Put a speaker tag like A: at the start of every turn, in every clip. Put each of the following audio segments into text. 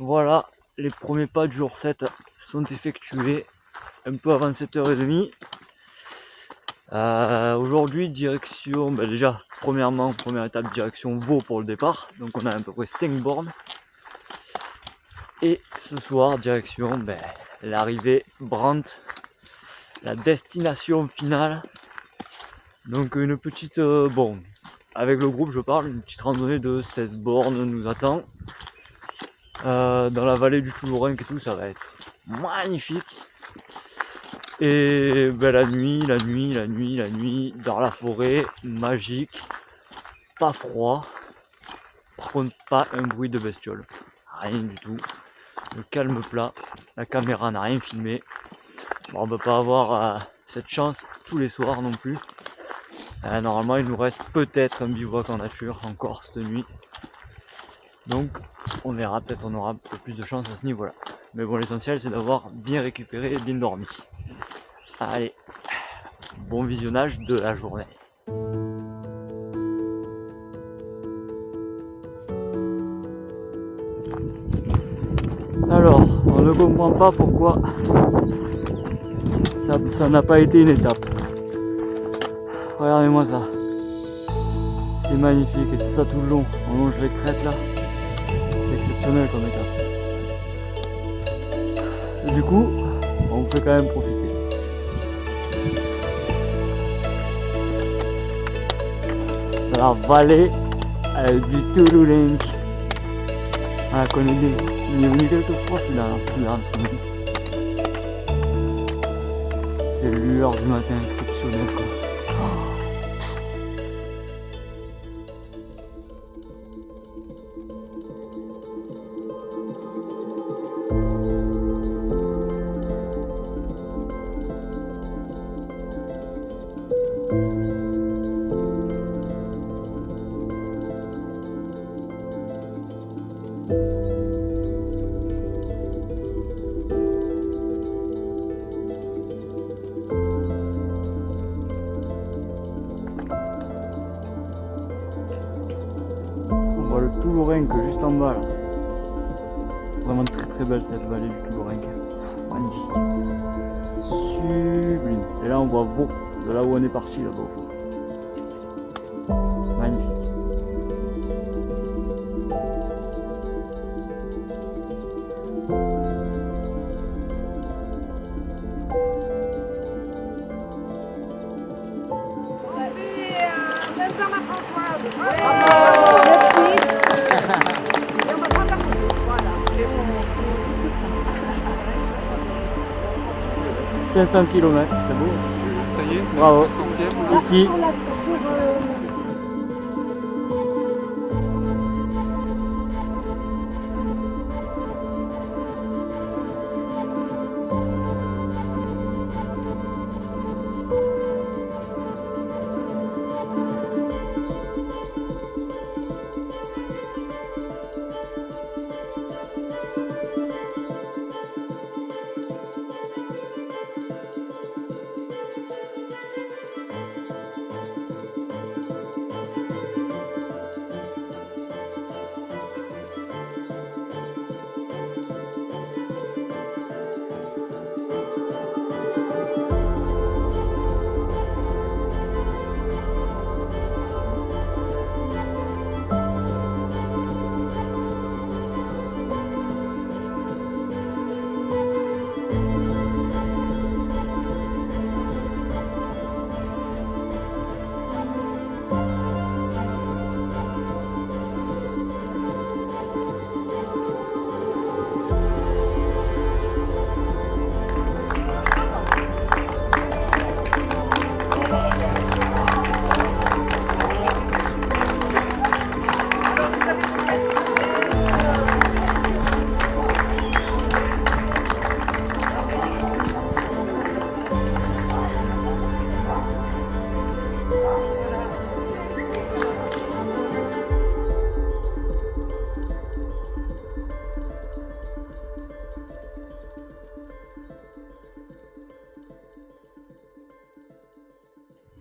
A: Voilà, les premiers pas du jour 7 sont effectués un peu avant 7h30. Aujourd'hui, direction, déjà, première étape, direction Vaud pour le départ. Donc on a à peu près 5 bornes. Et ce soir, direction l'arrivée Brandt, la destination finale. Donc une petite, avec le groupe je parle, une petite randonnée de 16 bornes nous attend. Dans la vallée du Toulourenc et tout, ça va être magnifique. Et la nuit, dans la forêt, magique, pas froid, par contre pas un bruit de bestiole, rien du tout, le calme plat, la caméra n'a rien filmé. Bon, on peut pas avoir cette chance tous les soirs non plus. Normalement il nous reste peut-être un bivouac en nature encore cette nuit. Donc on verra, peut-être on aura un peu plus de chance à ce niveau-là. Mais bon, l'essentiel c'est d'avoir bien récupéré et bien dormi. Allez, bon visionnage de la journée. Alors, on ne comprend pas pourquoi ça n'a pas été une étape. Regardez-moi ça. C'est magnifique et c'est ça tout le long. On longe les crêtes là. C'est exceptionnel comme étape. Et du coup, on vous fait quand même profiter. De la vallée du Toulourenc. On la connaît bien. On est venu quelques fois ces dernières semaines. C'est lueur du matin exceptionnel quoi. On voit le Toulourenc juste en bas là. Vraiment très belle cette vallée du Toulourenc. Magnifique. Sublime. Et là on voit Vaud, de là où on est parti là-bas au fond. Magnifique.
B: Saint-Françoise. Bravo.
A: 500 km, c'est beau.
C: Ça y est, c'est
A: Bravo.
C: la 5e.
A: Ici.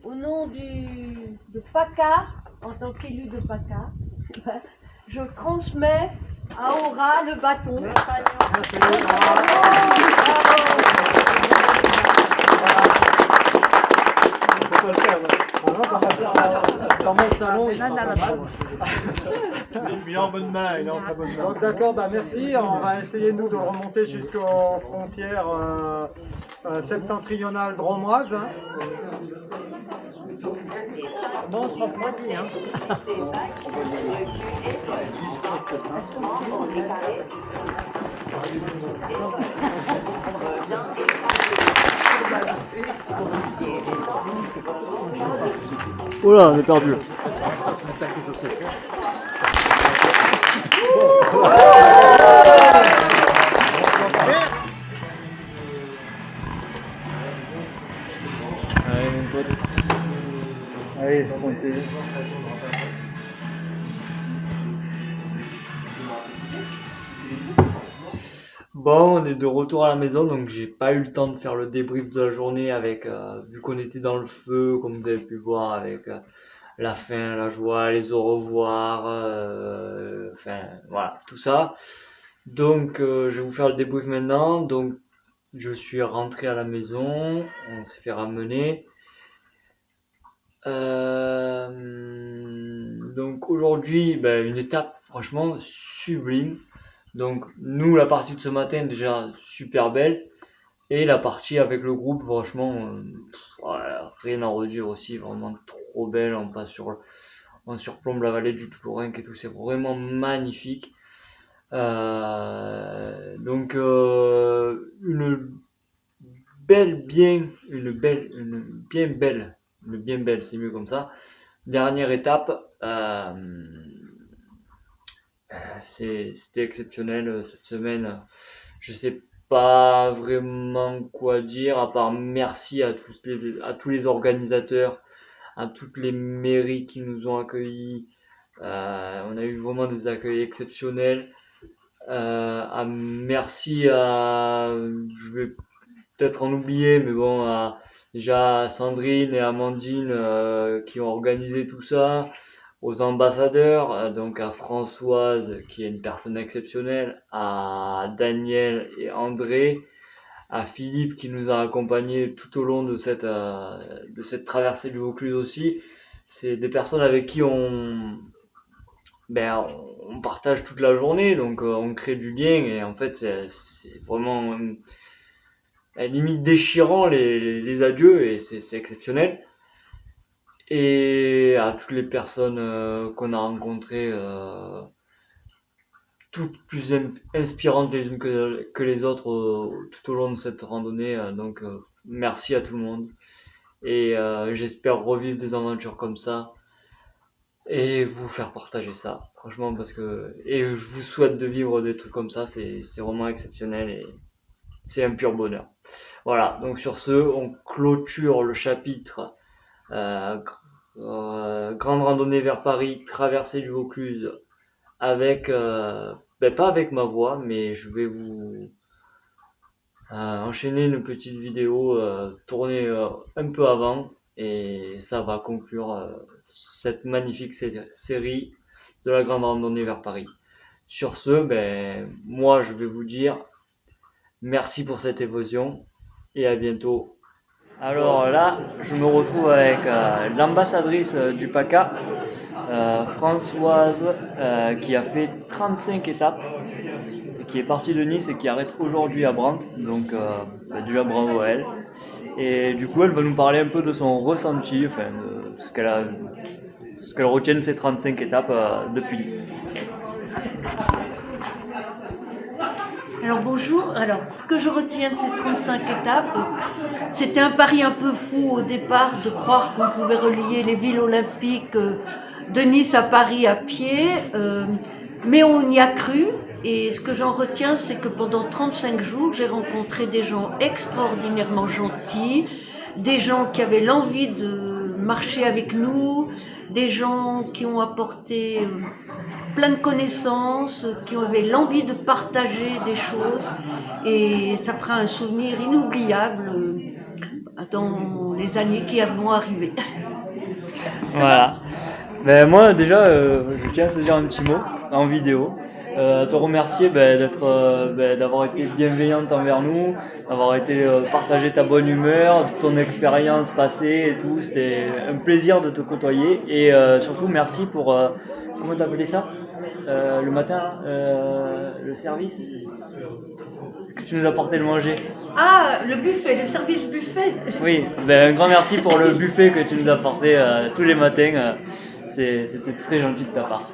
B: Au nom de PACA, en tant qu'élu de PACA, je transmets à Aura le bâton.
C: Dans mon salon, il
D: est en bonne main, il est en très bonne main.
C: D'accord, bah merci. On va essayer nous de remonter jusqu'aux frontières septentrionales drômoises.
B: Bon, on se refroidit, hein.
A: Oh là, on est perdu. Allez, mon pote.
D: Allez, santé.
A: Bon, on est de retour à la maison, donc j'ai pas eu le temps de faire le débrief de la journée avec, vu qu'on était dans le feu, comme vous avez pu voir, avec la faim, la joie, les au revoir, enfin voilà, tout ça. Donc je vais vous faire le débrief maintenant. Donc je suis rentré à la maison, on s'est fait ramener. Donc aujourd'hui, ben, une étape franchement sublime. Donc nous, la partie de ce matin déjà super belle. Et la partie avec le groupe, franchement, voilà, rien à redire aussi, vraiment trop belle. On surplombe la vallée du Toulourenc et tout, c'est vraiment magnifique. Donc une bien belle, c'est mieux comme ça. Dernière étape, c'était exceptionnel cette semaine. Je sais pas vraiment quoi dire à part merci à tous les organisateurs, à toutes les mairies qui nous ont accueillis. On a eu vraiment des accueils exceptionnels. Merci à, je vais peut-être en oublier, mais bon, déjà à Sandrine et Amandine qui ont organisé tout ça, aux ambassadeurs, donc à Françoise qui est une personne exceptionnelle, à Daniel et André, à Philippe qui nous a accompagnés tout au long de cette traversée du Vaucluse aussi. C'est des personnes avec qui on partage toute la journée, donc on crée du lien et en fait c'est vraiment limite déchirant les adieux et c'est exceptionnel. Et à toutes les personnes qu'on a rencontrées, toutes plus inspirantes les unes que les autres tout au long de cette randonnée. Donc merci à tout le monde. Et j'espère revivre des aventures comme ça et vous faire partager ça. Franchement, parce que. Et je vous souhaite de vivre des trucs comme ça, c'est vraiment exceptionnel et c'est un pur bonheur. Voilà, donc sur ce, on clôture le chapitre grande randonnée vers Paris, traversée du Vaucluse avec, pas avec ma voix, mais je vais vous enchaîner une petite vidéo tournée un peu avant et ça va conclure cette magnifique série de la grande randonnée vers Paris. Sur ce, moi je vais vous dire merci pour cette évasion et à bientôt. Alors là, je me retrouve avec l'ambassadrice du PACA, Françoise, qui a fait 35 étapes, et qui est partie de Nice et qui arrête aujourd'hui à Brant. Donc déjà bravo à elle. Et du coup, elle va nous parler un peu de son ressenti, enfin de ce qu'elle retient de ces 35 étapes depuis Nice.
B: Alors bonjour, alors ce que je retiens de ces 35 étapes, c'était un pari un peu fou au départ de croire qu'on pouvait relier les villes olympiques de Nice à Paris à pied, mais on y a cru et ce que j'en retiens c'est que pendant 35 jours j'ai rencontré des gens extraordinairement gentils, des gens qui avaient l'envie de marcher avec nous, des gens qui ont apporté plein de connaissances, qui avaient l'envie de partager des choses et ça fera un souvenir inoubliable dans les années qui vont arriver.
A: Voilà. Moi déjà, je tiens à te dire un petit mot. en vidéo. Te remercier d'avoir été bienveillante envers nous, d'avoir été partager ta bonne humeur, de ton expérience passée et tout. C'était un plaisir de te côtoyer et surtout merci pour comment t'appelais ça le matin, le service que tu nous as porté le manger.
B: Ah, le buffet, le service buffet.
A: Oui, un grand merci pour le buffet que tu nous as porté tous les matins. C'était très gentil de ta part.